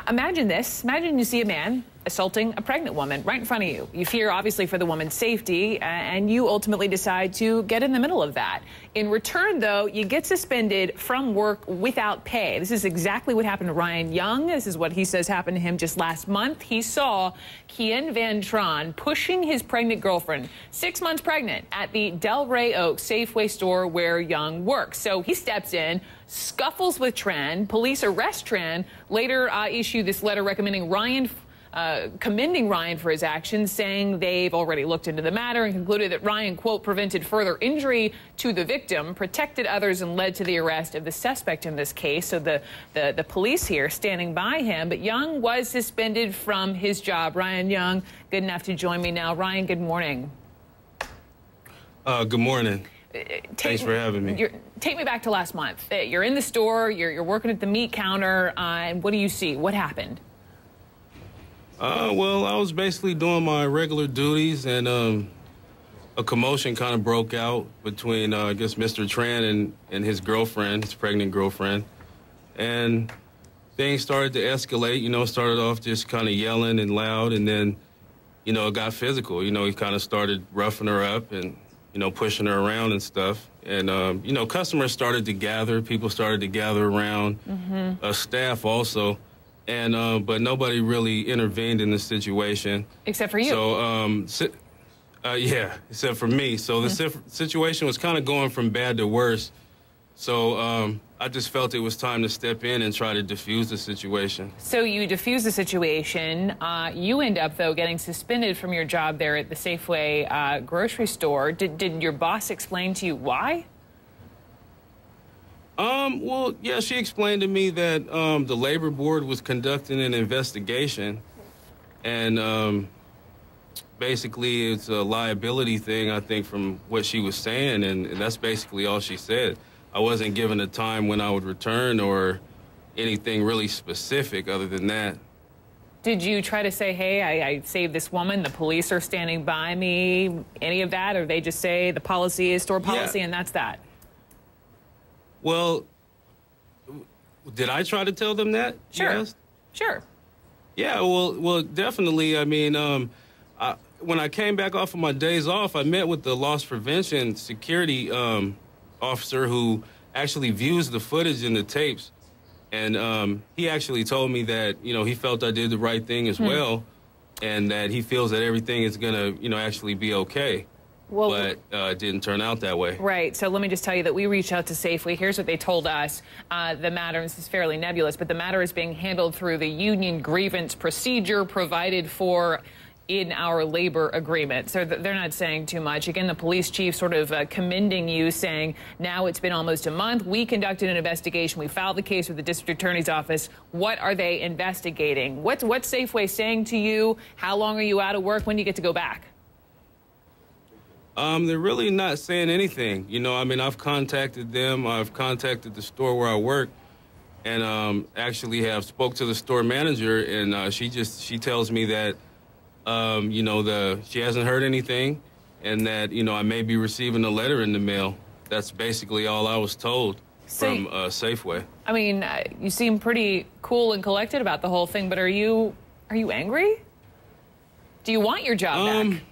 Imagine this. Imagine you see a man assaulting a pregnant woman right in front of you. You fear, obviously, for the woman's safety, and you ultimately decide to get in the middle of that. In return, though, you get suspended from work without pay. This is exactly what happened to Ryan Young. This is what he says happened to him just last month. He saw Quyen Van Tran pushing his pregnant girlfriend, 6 months pregnant, at the Rey Oaks Safeway store where Young works. So he steps in, scuffles with Tran. Police arrest Tran, later issue this letter recommending commending Ryan for his actions, saying they've already looked into the matter and concluded that Ryan, quote, prevented further injury to the victim, protected others, and led to the arrest of the suspect in this case. So the police here standing by him, but Young was suspended from his job. Ryan Young, good enough to join me now. Ryan, good morning. Good morning. Thanks for having me. Take me back to last month. You're in the store, you're working at the meat counter, and what do you see? What happened? Well, I was basically doing my regular duties, and a commotion kind of broke out between, I guess, Mr. Tran and his girlfriend, his pregnant girlfriend. And things started to escalate, started off just kind of yelling and loud, and then, it got physical. He kind of started roughing her up and, pushing her around and stuff. And, customers started to gather, people started to gather around, staff also. And but nobody really intervened in the situation. Except for you. So, yeah, except for me. So the situation was kind of going from bad to worse. So I just felt it was time to step in and try to defuse the situation. So you defuse the situation. You end up, though, getting suspended from your job there at the Safeway grocery store. Did your boss explain to you why? Well, yeah, she explained to me that the labor board was conducting an investigation, and basically it's a liability thing, I think, from what she was saying, and that's basically all she said. I wasn't given a time when I would return or anything really specific other than that. Did you try to say, hey, I saved this woman, the police are standing by me, any of that, or they just say the policy is store policy and that's that? Well, did I try to tell them that? Sure. Sure. Yeah, well, definitely. I mean, when I came back off of my days off, I met with the loss prevention security officer who actually views the footage and the tapes. And he actually told me that, he felt I did the right thing as well, and that he feels that everything is going to, actually be okay. Well, but it didn't turn out that way. Right. So let me just tell you that we reached out to Safeway. Here's what they told us. The matter, this is fairly nebulous, but the matter is being handled through the union grievance procedure provided for in our labor agreement. So they're not saying too much. Again, the police chief sort of commending you, saying, now it's been almost a month. We conducted an investigation. We filed the case with the district attorney's office. What are they investigating? What's Safeway saying to you? How long are you out of work? When do you get to go back? They're really not saying anything. I mean, I've contacted them. I've contacted the store where I work, and actually have spoke to the store manager, and she tells me that, she hasn't heard anything, and that, I may be receiving a letter in the mail. That's basically all I was told from Safeway. I mean, you seem pretty cool and collected about the whole thing, but are you angry? Do you want your job back?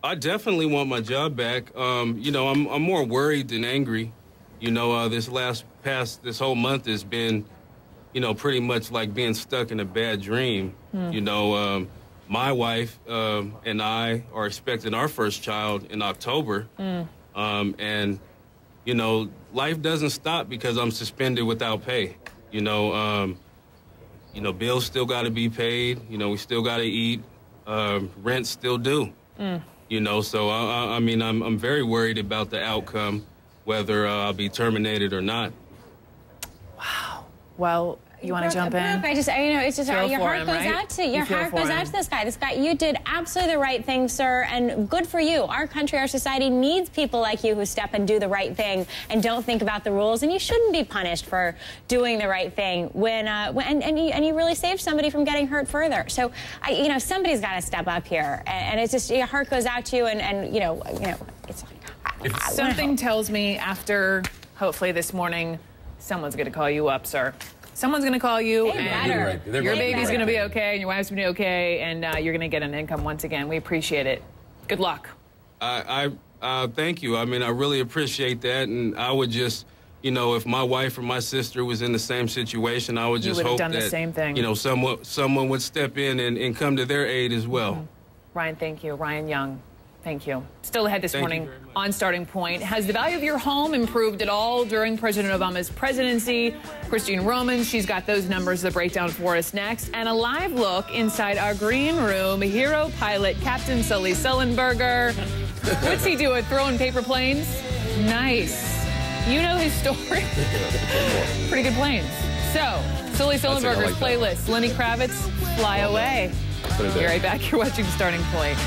I definitely want my job back. I'm more worried than angry. This whole month has been, pretty much like being stuck in a bad dream. My wife and I are expecting our first child in October. And, life doesn't stop because I'm suspended without pay. Bills still got to be paid. We still got to eat. Rent still due. So, I mean, I'm very worried about the outcome, whether I'll be terminated or not. Wow. Well, you want to jump in? It's just your heart goes out to your heart goes out to this guy. This guy, you did absolutely the right thing, sir, and good for you. Our country, our society needs people like you who step and do the right thing and don't think about the rules. And you shouldn't be punished for doing the right thing and you really saved somebody from getting hurt further. So, somebody's got to step up here, and it's just your heart goes out to you, and it's like something tells me after hopefully this morning, someone's going to call you up, sir. Someone's going to call you, and your baby's going to be okay, and your wife's going to be okay, and you're going to get an income once again. We appreciate it. Good luck. Thank you. I mean, I really appreciate that, and I would just, you know, if my wife or my sister was in the same situation, I would just hope that, the same thing. You know, someone would step in and come to their aid as well. Mm-hmm. Ryan, thank you. Ryan Young, thank you. Still ahead this morning on Starting Point. Has the value of your home improved at all during President Obama's presidency? Christine Roman, she's got those numbers, the breakdown for us next. And a live look inside our green room. Hero pilot Captain Sully Sullenberger. What's he doing? Throwing paper planes? Nice. You know his story. Pretty good planes. So, Sully Sullenberger's playlist. Lenny Kravitz, Fly Away. Be right back. You're watching Starting Point.